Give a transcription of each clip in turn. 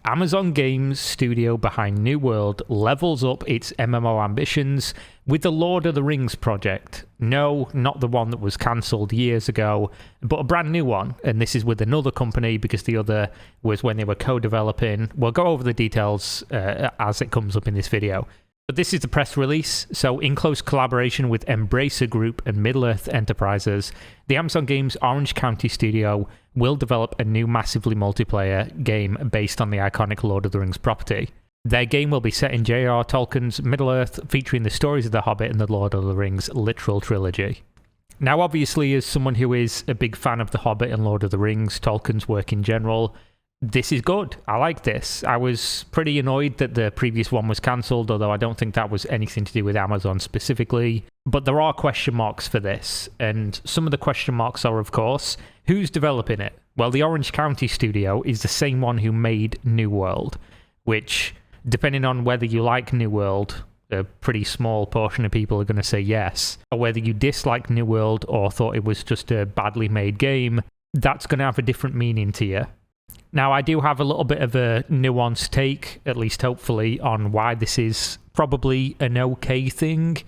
Amazon Games studio behind New World levels up its MMO ambitions with the Lord of the Rings project. No, not the one that was cancelled years ago, but a brand new one. And this is with another company because the other was when they were co-developing. We'll go over the details as it comes up in this video. But this is the press release. So in close collaboration with Embracer Group and Middle-earth Enterprises, the Amazon Games Orange County studio will develop a new massively multiplayer game based on the iconic Lord of the Rings property. Their game will be set in J.R. Tolkien's Middle-earth, featuring the stories of The Hobbit and the Lord of the Rings literal trilogy. Now, obviously, as someone who is a big fan of The Hobbit and Lord of the Rings, Tolkien's work in general, this is good. I like this. I was pretty annoyed that the previous one was cancelled, although I don't think that was anything to do with Amazon specifically. But there are question marks for this, and some of the question marks are, of course, who's developing it? Well, the Orange County studio is the same one who made New World, which, depending on whether you like New World, a pretty small portion of people are going to say yes, or whether you dislike New World or thought it was just a badly made game, that's going to have a different meaning to you. Now, I do have a little bit of a nuanced take, at least hopefully, on why this is probably an okay thing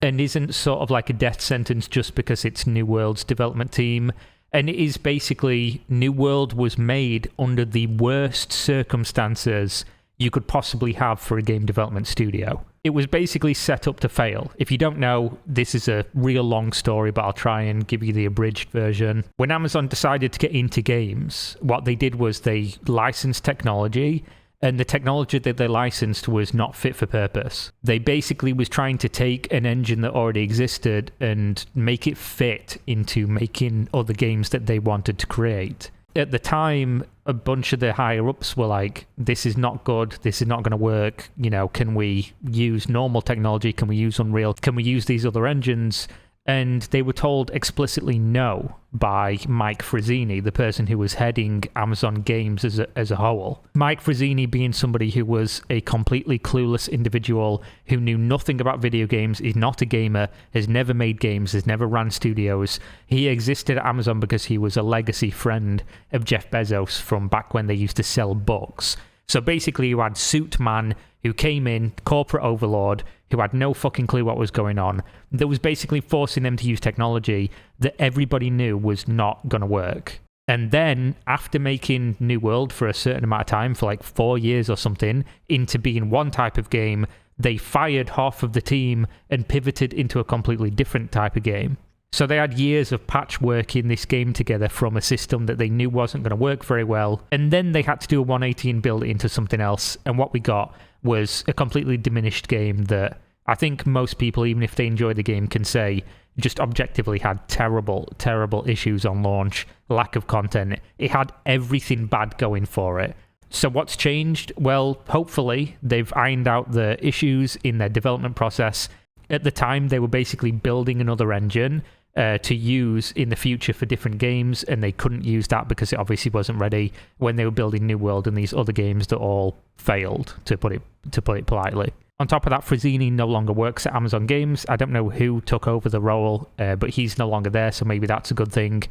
and isn't sort of like a death sentence just because it's New World's development team. And it is basically, New World was made under the worst circumstances you could possibly have for a game development studio. It was basically set up to fail. If you don't know, this is a real long story, but I'll try and give you the abridged version. When Amazon decided to get into games, what they did was they licensed technology, and the technology that they licensed was not fit for purpose. They basically was trying to take an engine that already existed and make it fit into making other games that they wanted to create. At the time, a bunch of the higher-ups were like, this is not good, this is not going to work, you know, can we use normal technology, can we use Unreal, can we use these other engines? And they were told explicitly no by Mike Frazzini, the person who was heading Amazon Games as a whole. Mike Frazzini being somebody who was a completely clueless individual who knew nothing about video games, is not a gamer, has never made games, has never ran studios. He existed at Amazon because he was a legacy friend of Jeff Bezos from back when they used to sell books. So basically you had Suit Man, who came in, corporate overlord, who had no fucking clue what was going on, that was basically forcing them to use technology that everybody knew was not going to work. And then, after making New World for a certain amount of time, for like 4 years or something, into being one type of game, they fired half of the team and pivoted into a completely different type of game. So they had years of patchworking this game together from a system that they knew wasn't going to work very well, and then they had to do a 180 and build it into something else, and what we got was a completely diminished game that I think most people, even if they enjoy the game, can say just objectively had terrible, terrible issues on launch, lack of content. It had everything bad going for it. So what's changed? Well, hopefully they've ironed out the issues in their development process. At the time, they were basically building another engine to use in the future for different games, and they couldn't use that because it obviously wasn't ready when they were building New World and these other games that all failed, to put it politely. On top of that, Frazzini no longer works at Amazon Games. I don't know who took over the role, but he's no longer there, so maybe that's a good thing.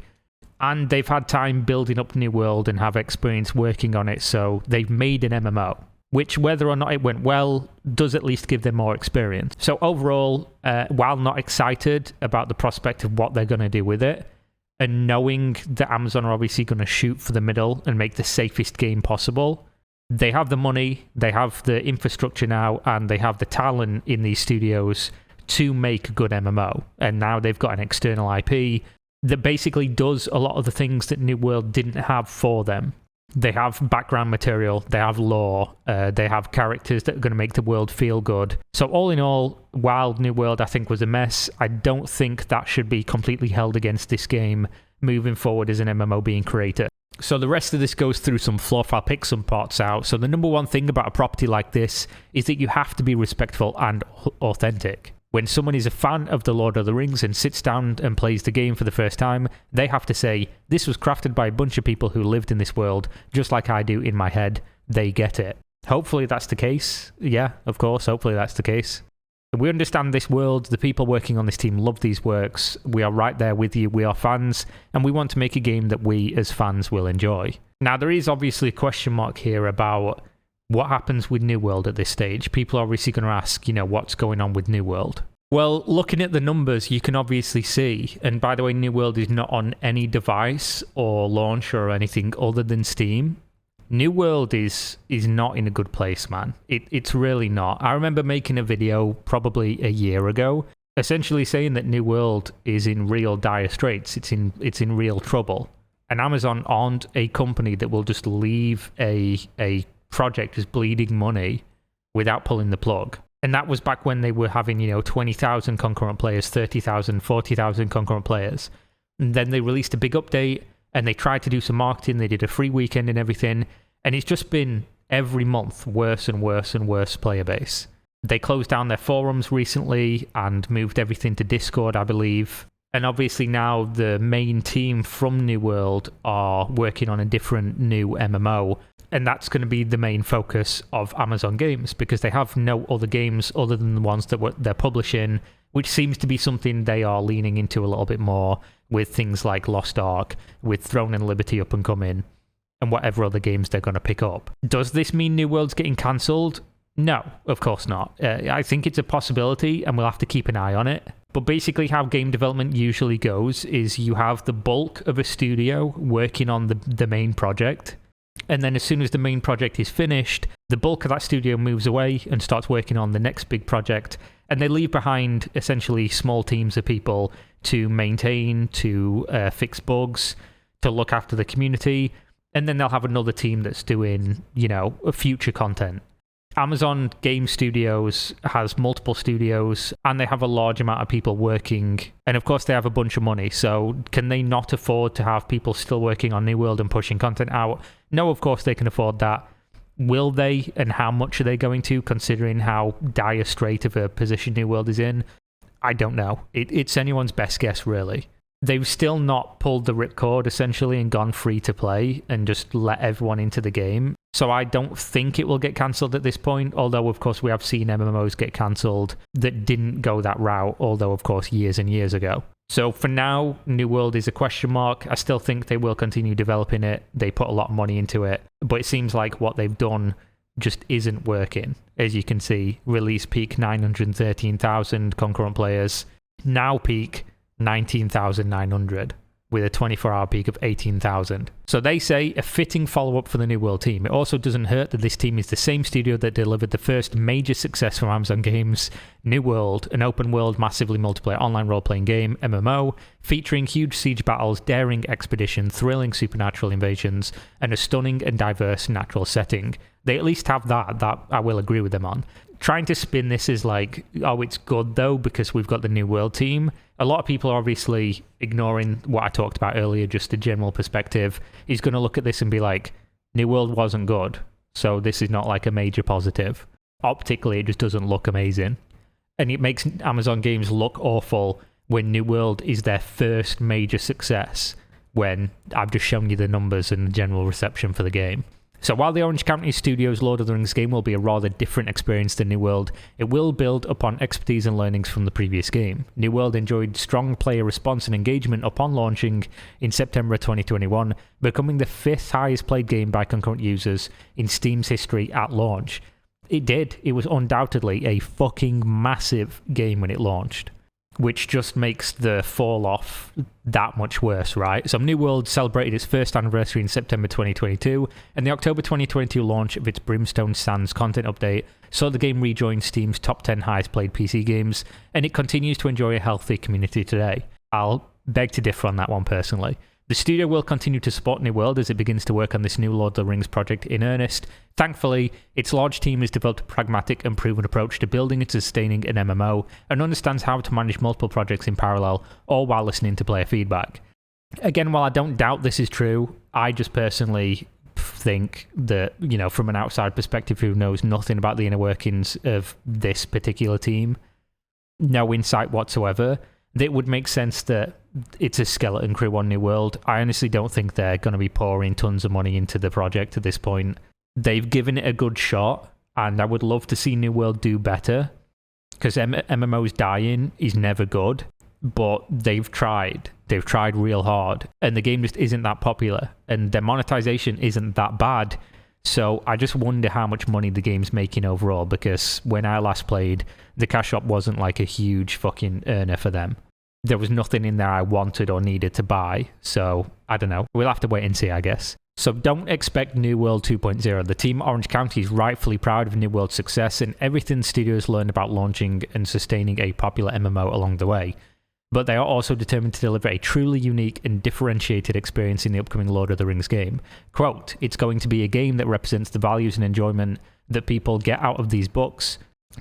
And they've had time building up New World and have experience working on it, so they've made an MMO, which, whether or not it went well, does at least give them more experience. So overall, while not excited about the prospect of what they're going to do with it, and knowing that Amazon are obviously going to shoot for the middle and make the safest game possible, they have the money, they have the infrastructure now, and they have the talent in these studios to make a good MMO. And now they've got an external IP that basically does a lot of the things that New World didn't have for them. They have background material, they have lore, they have characters that are going to make the world feel good. So all in all, while New World I think was a mess, I don't think that should be completely held against this game moving forward as an MMO being created. So the rest of this goes through some fluff. I'll pick some parts out. So the number one thing about a property like this is that you have to be respectful and authentic. When someone is a fan of The Lord of the Rings and sits down and plays the game for the first time, they have to say, this was crafted by a bunch of people who lived in this world, just like I do in my head. They get it. Hopefully that's the case. Yeah, of course, hopefully that's the case. We understand this world, the people working on this team love these works, we are right there with you, we are fans, and we want to make a game that we as fans will enjoy. Now there is obviously a question mark here about What happens with New World at this stage? People are obviously going to ask, what's going on with New World? Well, looking at the numbers, you can obviously see, and by the way, New World is not on any device or launcher or anything other than Steam. New World is not in a good place, man. It's really not. I remember making a video probably a year ago, essentially saying that New World is in real dire straits. It's in real trouble. And Amazon aren't a company that will just leave a project as bleeding money without pulling the plug. And that was back when they were having, 20,000 concurrent players, 30,000, 40,000 concurrent players. And then they released a big update and they tried to do some marketing. They did a free weekend and everything. And it's just been every month worse and worse and worse player base. They closed down their forums recently and moved everything to Discord, I believe. And obviously now the main team from New World are working on a different new MMO. And that's going to be the main focus of Amazon Games because they have no other games other than the ones that they're publishing, which seems to be something they are leaning into a little bit more with things like Lost Ark, with Throne and Liberty up and coming, and whatever other games they're going to pick up. Does this mean New World's getting cancelled? No, of course not. I think it's a possibility and we'll have to keep an eye on it. But basically how game development usually goes is you have the bulk of a studio working on the main project. And then as soon as the main project is finished, the bulk of that studio moves away and starts working on the next big project. And they leave behind essentially small teams of people to maintain, to fix bugs, to look after the community. And then they'll have another team that's doing, future content. Amazon Game Studios has multiple studios and they have a large amount of people working. And of course, they have a bunch of money. So can they not afford to have people still working on New World and pushing content out? No, of course they can afford that. Will they, and how much are they going to, considering how dire strait of a position New World is in? I don't know. It's anyone's best guess, really. They've still not pulled the ripcord, essentially, and gone free to play and just let everyone into the game. So I don't think it will get cancelled at this point, although, of course, we have seen MMOs get cancelled that didn't go that route, although, of course, years and years ago. So for now, New World is a question mark. I still think they will continue developing it. They put a lot of money into it, but it seems like what they've done just isn't working. As you can see, release peak 913,000 concurrent players, now peak 19,900 with a 24-hour peak of 18,000. So they say a fitting follow-up for the New World team. It also doesn't hurt that this team is the same studio that delivered the first major success from Amazon Games, New World, an open-world, massively multiplayer online role-playing game, MMO, featuring huge siege battles, daring expedition, thrilling supernatural invasions, and a stunning and diverse natural setting. They at least have that I will agree with them on. Trying to spin this as like, oh, it's good though because we've got the New World team. A lot of people are obviously ignoring what I talked about earlier, just a general perspective. He's going to look at this and be like, New World wasn't good, so this is not like a major positive. Optically, it just doesn't look amazing. And it makes Amazon Games look awful when New World is their first major success, when I've just shown you the numbers and the general reception for the game. So while the Orange County Studios' Lord of the Rings game will be a rather different experience than New World, it will build upon expertise and learnings from the previous game. New World enjoyed strong player response and engagement upon launching in September 2021, becoming the 5th highest played game by concurrent users in Steam's history at launch. It did. It was undoubtedly a fucking massive game when it launched, which just makes the fall off that much worse, right? So New World celebrated its first anniversary in September 2022, and the October 2022 launch of its Brimstone Sands content update saw the game rejoin Steam's top 10 highest played PC games, and it continues to enjoy a healthy community today. I'll beg to differ on that one personally. The studio will continue to support New World as it begins to work on this new Lord of the Rings project in earnest. Thankfully, its large team has developed a pragmatic and proven approach to building and sustaining an MMO and understands how to manage multiple projects in parallel, all while listening to player feedback. Again, while I don't doubt this is true, I just personally think that, from an outside perspective who knows nothing about the inner workings of this particular team, no insight whatsoever, it would make sense that it's a skeleton crew on New World. I honestly don't think they're going to be pouring tons of money into the project at this point. They've given it a good shot, and I would love to see New World do better, because MMOs dying is never good, but they've tried. They've tried real hard, and the game just isn't that popular, and their monetization isn't that bad. So I just wonder how much money the game's making overall, because when I last played, the cash shop wasn't like a huge fucking earner for them. There was nothing in there I wanted or needed to buy, so I don't know. We'll have to wait and see, I guess. So don't expect New World 2.0. The team at Orange County is rightfully proud of New World's success and everything the studio has learned about launching and sustaining a popular MMO along the way. But they are also determined to deliver a truly unique and differentiated experience in the upcoming Lord of the Rings game. Quote, "It's going to be a game that represents the values and enjoyment that people get out of these books.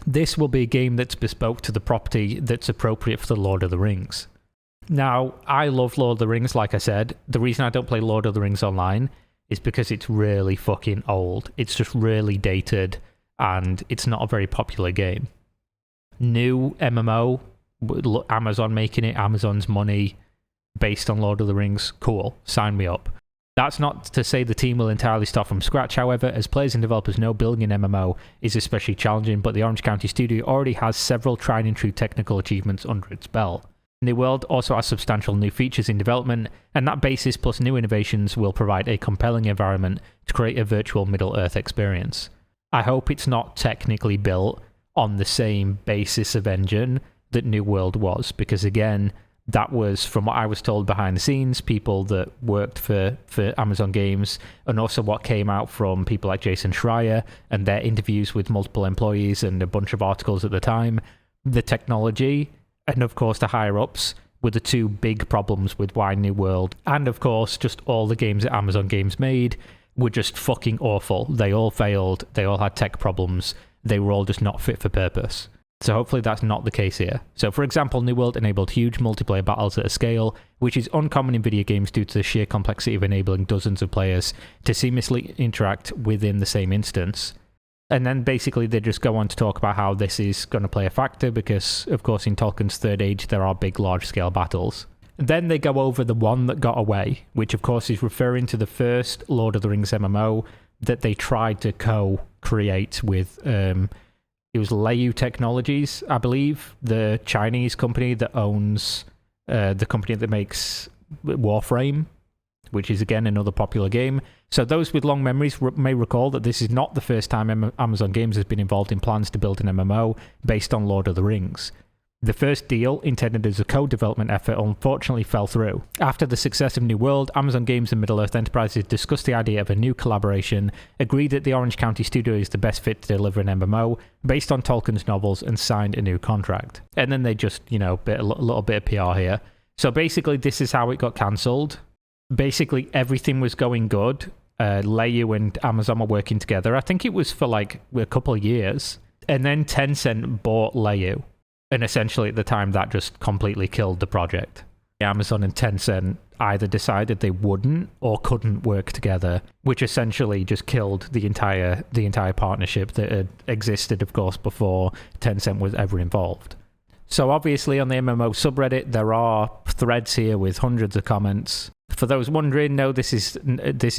This will be a game that's bespoke to the property that's appropriate for the Lord of the Rings." Now, I love Lord of the Rings, like I said. The reason I don't play Lord of the Rings online is because it's really fucking old. It's just really dated, and it's not a very popular game. New MMO, Amazon making it, Amazon's money, based on Lord of the Rings, cool, sign me up. That's not to say the team will entirely start from scratch, however, as players and developers know building an MMO is especially challenging, but the Orange County studio already has several tried and true technical achievements under its belt. New World also has substantial new features in development, and that basis plus new innovations will provide a compelling environment to create a virtual Middle-earth experience. I hope it's not technically built on the same basis of engine that New World was, because again, that was, from what I was told behind the scenes, people that worked for Amazon Games, and also what came out from people like Jason Schreier and their interviews with multiple employees and a bunch of articles at the time. The technology, and of course the higher-ups, were the two big problems with why New World, and of course just all the games that Amazon Games made, were just fucking awful. They all failed, they all had tech problems, they were all just not fit for purpose. So hopefully that's not the case here. So for example, New World enabled huge multiplayer battles at a scale, which is uncommon in video games due to the sheer complexity of enabling dozens of players to seamlessly interact within the same instance. And then basically they just go on to talk about how this is going to play a factor because, of course, in Tolkien's Third Age, there are big, large-scale battles. Then they go over the one that got away, which, of course, is referring to the first Lord of the Rings MMO that they tried to co-create with, it was Leiyu Technologies, I believe, the Chinese company that owns the company that makes Warframe, which is, again, another popular game. So those with long memories may recall that this is not the first time Amazon Games has been involved in plans to build an MMO based on Lord of the Rings. The first deal, intended as a co-development effort, unfortunately fell through. After the success of New World, Amazon Games and Middle-earth Enterprises discussed the idea of a new collaboration, agreed that the Orange County studio is the best fit to deliver an MMO based on Tolkien's novels, and signed a new contract. And then they just, a little bit of PR here. So basically, this is how it got cancelled. Basically, everything was going good. Leiyu and Amazon were working together. I think it was for like a couple of years. And then Tencent bought Leiyu. And essentially at the time, that just completely killed the project. Amazon and Tencent either decided they wouldn't or couldn't work together, which essentially just killed the entire partnership that had existed, of course, before Tencent was ever involved. So obviously on the MMO subreddit, there are threads here with hundreds of comments. For those wondering, no, this is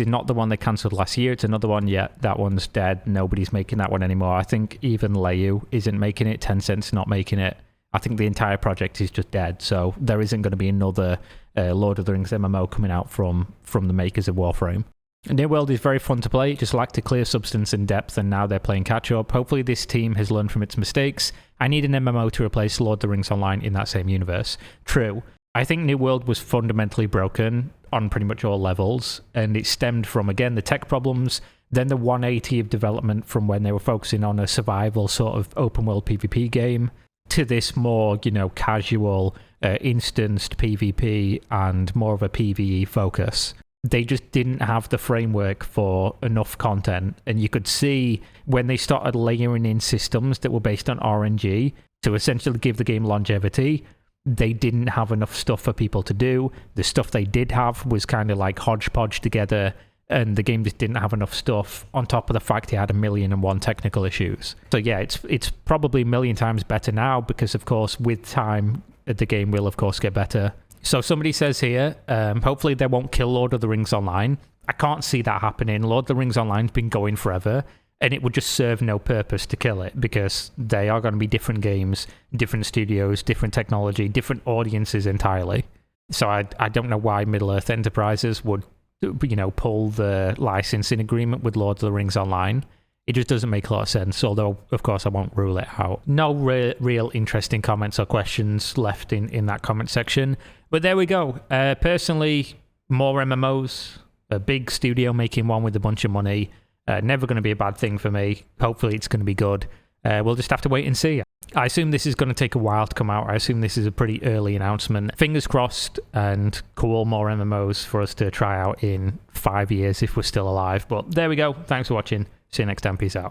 not the one they cancelled last year. It's another one. Yeah, that one's dead. Nobody's making that one anymore. I think even Leiyu isn't making it. Tencent's not making it. I think the entire project is just dead. So there isn't going to be another Lord of the Rings MMO coming out from the makers of Warframe. New World is very fun to play. It just lacked a clear substance and depth, and now they're playing catch-up. Hopefully this team has learned from its mistakes. I need an MMO to replace Lord of the Rings Online in that same universe. True. I think New World was fundamentally broken on pretty much all levels, and it stemmed from, again, the tech problems, then the 180 of development from when they were focusing on a survival sort of open-world PvP game, to this more, casual, instanced PvP and more of a PvE focus. They just didn't have the framework for enough content, and you could see when they started layering in systems that were based on RNG to essentially give the game longevity, they didn't have enough stuff for people to do. The stuff they did have was kind of like hodgepodge together, and the game just didn't have enough stuff on top of the fact it had 1,000,001 technical issues. So yeah, it's probably 1,000,000 times better now because, of course, with time, the game will, of course, get better. So somebody says here, hopefully they won't kill Lord of the Rings Online. I can't see that happening. Lord of the Rings Online's been going forever, and it would just serve no purpose to kill it because they are going to be different games, different studios, different technology, different audiences entirely. So I don't know why Middle-earth Enterprises would pull the licensing agreement with Lord of the Rings Online. It just doesn't make a lot of sense, although, of course, I won't rule it out. No real interesting comments or questions left in that comment section. But there we go. Personally, more MMOs, a big studio making one with a bunch of money. Never going to be a bad thing for me. Hopefully it's going to be good. We'll just have to wait and see. I assume this is going to take a while to come out. I assume this is a pretty early announcement. Fingers crossed, and cool, more MMOs for us to try out in 5 years if we're still alive. But there we go. Thanks for watching. See you next time. Peace out.